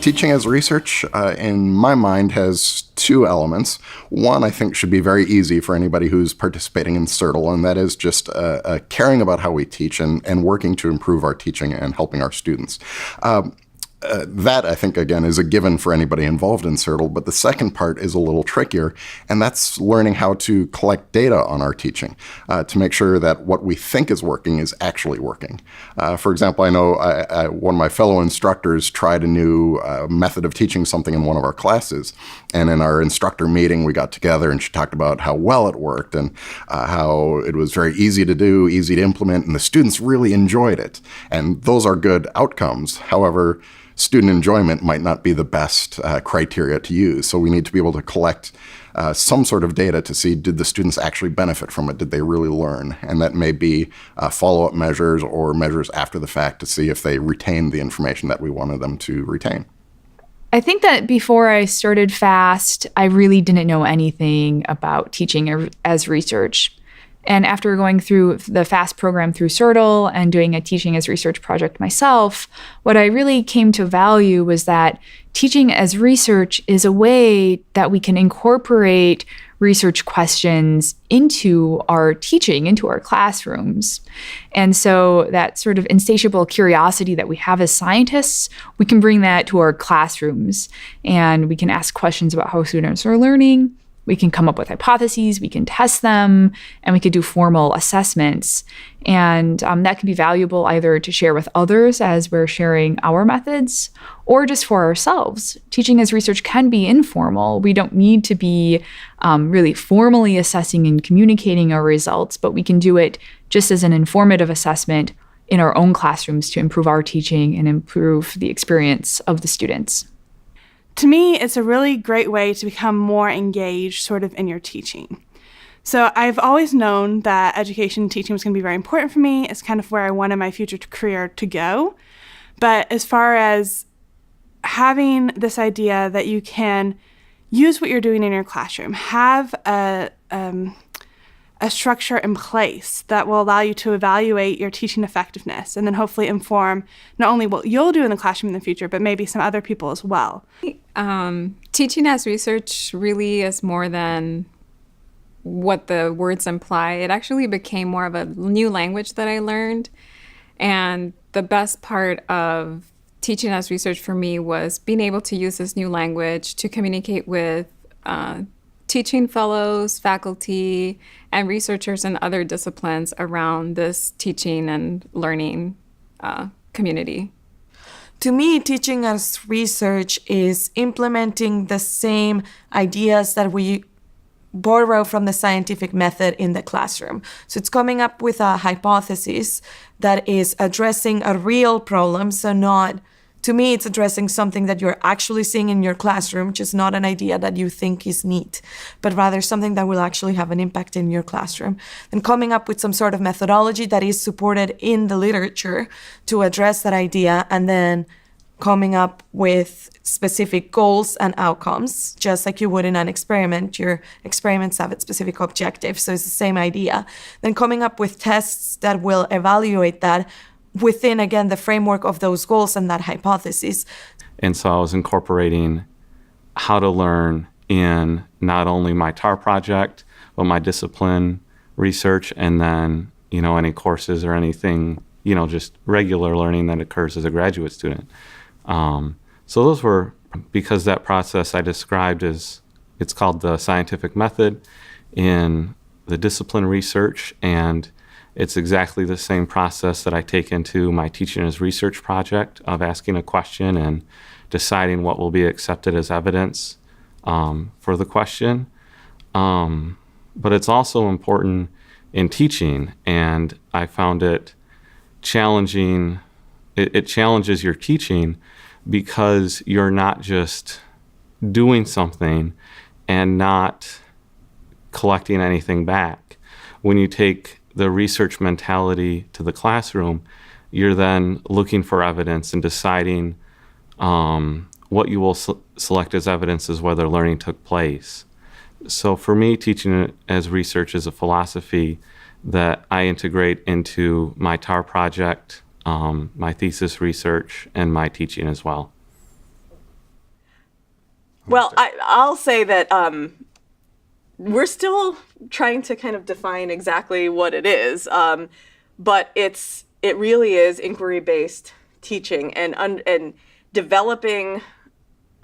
Teaching as research, in my mind, has two elements. One, I think, should be very easy for anybody who's participating in CERTL, and that is just caring about how we teach and working to improve our teaching and helping our students. That, I think, again, is a given for anybody involved in CERTL, but the second part is a little trickier, and that's learning how to collect data on our teaching to make sure that what we think is working is actually working. For example, I know one of my fellow instructors tried a new method of teaching something in one of our classes, and in our instructor meeting, we got together and she talked about how well it worked and how it was very easy to do, easy to implement, and the students really enjoyed it. And those are good outcomes. However, student enjoyment might not be the best criteria to use. So we need to be able to collect some sort of data to see, did the students actually benefit from it? Did they really learn? And that may be follow-up measures or measures after the fact to see if they retained the information that we wanted them to retain. I think that before I started FAST, I really didn't know anything about teaching as research. And after going through the FAST program through CERTL and doing a teaching as research project myself, what I really came to value was that teaching as research is a way that we can incorporate research questions into our teaching, into our classrooms. And so that sort of insatiable curiosity that we have as scientists, we can bring that to our classrooms, and we can ask questions about how students are learning. We can come up with hypotheses, we can test them, and we could do formal assessments. And that can be valuable either to share with others as we're sharing our methods, or just for ourselves. Teaching as research can be informal. We don't need to be really formally assessing and communicating our results, but we can do it just as an informative assessment in our own classrooms to improve our teaching and improve the experience of the students. To me, it's a really great way to become more engaged sort of in your teaching. So I've always known that education and teaching was going to be very important for me. It's kind of where I wanted my future career to go. But as far as having this idea that you can use what you're doing in your classroom, have a structure in place that will allow you to evaluate your teaching effectiveness and then hopefully inform not only what you'll do in the classroom in the future, but maybe some other people as well. Teaching as research really is more than what the words imply. It actually became more of a new language that I learned. And the best part of teaching as research for me was being able to use this new language to communicate with teaching fellows, faculty, and researchers in other disciplines around this teaching and learning community. To me, teaching as research is implementing the same ideas that we borrow from the scientific method in the classroom. So it's coming up with a hypothesis that is addressing a real problem, so not to me, it's addressing something that you're actually seeing in your classroom, just not an idea that you think is neat, but rather something that will actually have an impact in your classroom. And coming up with some sort of methodology that is supported in the literature to address that idea, and then coming up with specific goals and outcomes, just like you would in an experiment. Your experiments have a specific objective, so it's the same idea. Then coming up with tests that will evaluate that within, again, the framework of those goals and that hypothesis. And so I was incorporating how to learn in not only my TAR project, but my discipline research, and then, any courses or anything, just regular learning that occurs as a graduate student. So those were, because that process I described it's called the scientific method in the discipline research, and it's exactly the same process that I take into my teaching as research project of asking a question and deciding what will be accepted as evidence for the question. But it's also important in teaching, and I found it challenging. It challenges your teaching because you're not just doing something and not collecting anything back. When you take the research mentality to the classroom, you're then looking for evidence and deciding what you will select as evidence as whether learning took place. So for me, teaching as research is a philosophy that I integrate into my TAR project, my thesis research, and my teaching as well. Well, I'll say that we're still trying to kind of define exactly what it is, but it really is inquiry-based teaching and developing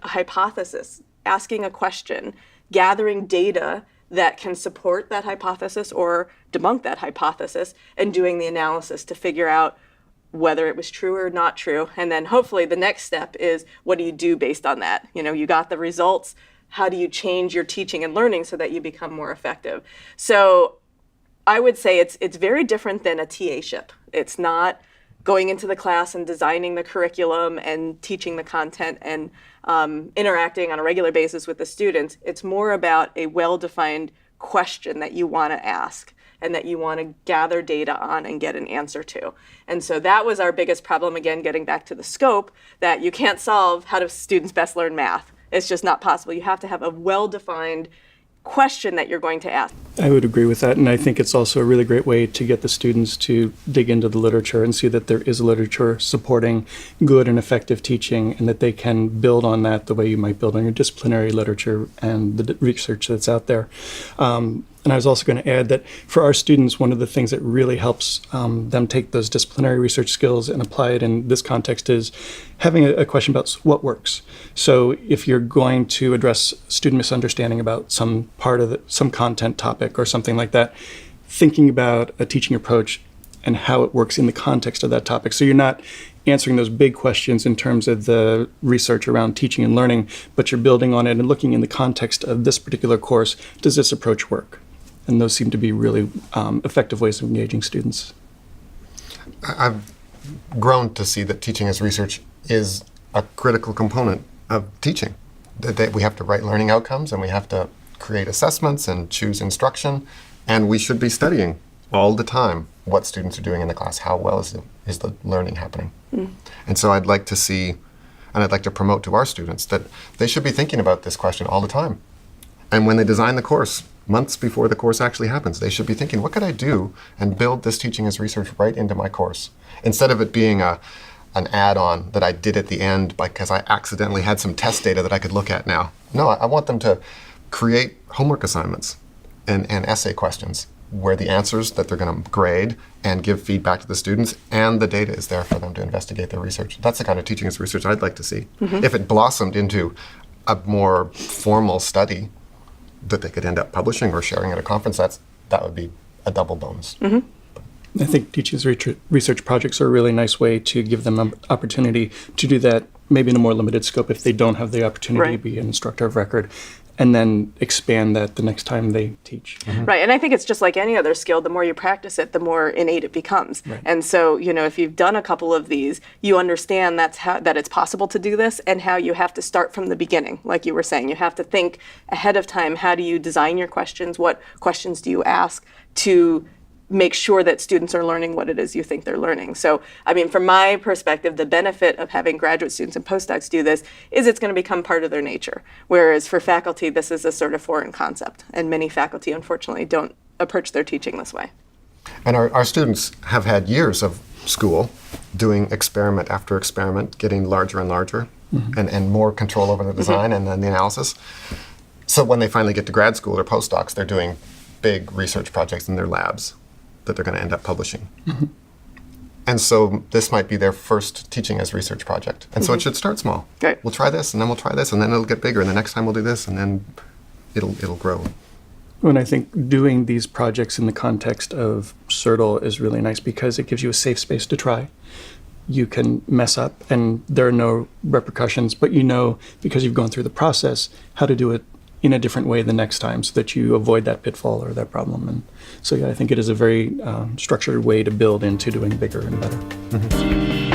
a hypothesis, asking a question, gathering data that can support that hypothesis or debunk that hypothesis, and doing the analysis to figure out whether it was true or not true. And then hopefully the next step is, what do you do based on that? You got the results. How do you change your teaching and learning so that you become more effective? So I would say it's very different than a TA-ship. It's not going into the class and designing the curriculum and teaching the content and interacting on a regular basis with the students. It's more about a well-defined question that you want to ask and that you want to gather data on and get an answer to. And so that was our biggest problem, again, getting back to the scope, that you can't solve how do students best learn math. It's just not possible. You have to have a well-defined question that you're going to ask. I would agree with that, and I think it's also a really great way to get the students to dig into the literature and see that there is literature supporting good and effective teaching, and that they can build on that the way you might build on your disciplinary literature and the research that's out there. And I was also going to add that for our students, one of the things that really helps them take those disciplinary research skills and apply it in this context is having a question about what works. So if you're going to address student misunderstanding about some part of some content topic or something like that, thinking about a teaching approach and how it works in the context of that topic. So you're not answering those big questions in terms of the research around teaching and learning, but you're building on it and looking in the context of this particular course. Does this approach work? And those seem to be really effective ways of engaging students. I've grown to see that teaching as research is a critical component of teaching. That we have to write learning outcomes, and we have to create assessments and choose instruction, and we should be studying all the time what students are doing in the class. How well is the learning happening? And so I'd like to see, and I'd like to promote to our students that they should be thinking about this question all the time. And when they design the course, months before the course actually happens, they should be thinking, what could I do and build this teaching as research right into my course? Instead of it being an add-on that I did at the end because I accidentally had some test data that I could look at now. No, I want them to create homework assignments and essay questions where the answers that they're going to grade and give feedback to the students, and the data is there for them to investigate their research. That's the kind of teaching as research I'd like to see. If it blossomed into a more formal study that they could end up publishing or sharing at a conference, that would be a double bonus. I think teaching as research projects are a really nice way to give them an opportunity to do that, maybe in a more limited scope if they don't have the opportunity to be an instructor of record, and then expand that the next time they teach. Right, and I think it's just like any other skill. The more you practice it, the more innate it becomes. And so, if you've done a couple of these, you understand that it's possible to do this, and how you have to start from the beginning. Like you were saying, you have to think ahead of time. How do you design your questions? What questions do you ask to make sure that students are learning what it is you think they're learning? So, from my perspective, the benefit of having graduate students and postdocs do this is it's going to become part of their nature. Whereas for faculty, this is a sort of foreign concept. And many faculty, unfortunately, don't approach their teaching this way. And our students have had years of school doing experiment after experiment, getting larger and larger, and more control over the design and then the analysis. So when they finally get to grad school or postdocs, they're doing big research projects in their labs that they're going to end up publishing. And so this might be their first teaching as research project. And so it should start small. Right. We'll try this, and then we'll try this, and then it'll get bigger, and the next time we'll do this, and then it'll grow. And I think doing these projects in the context of CERTL is really nice because it gives you a safe space to try. You can mess up, and there are no repercussions, but because you've gone through the process, how to do it in a different way the next time so that you avoid that pitfall or that problem. And so, I think it is a very structured way to build into doing bigger and better.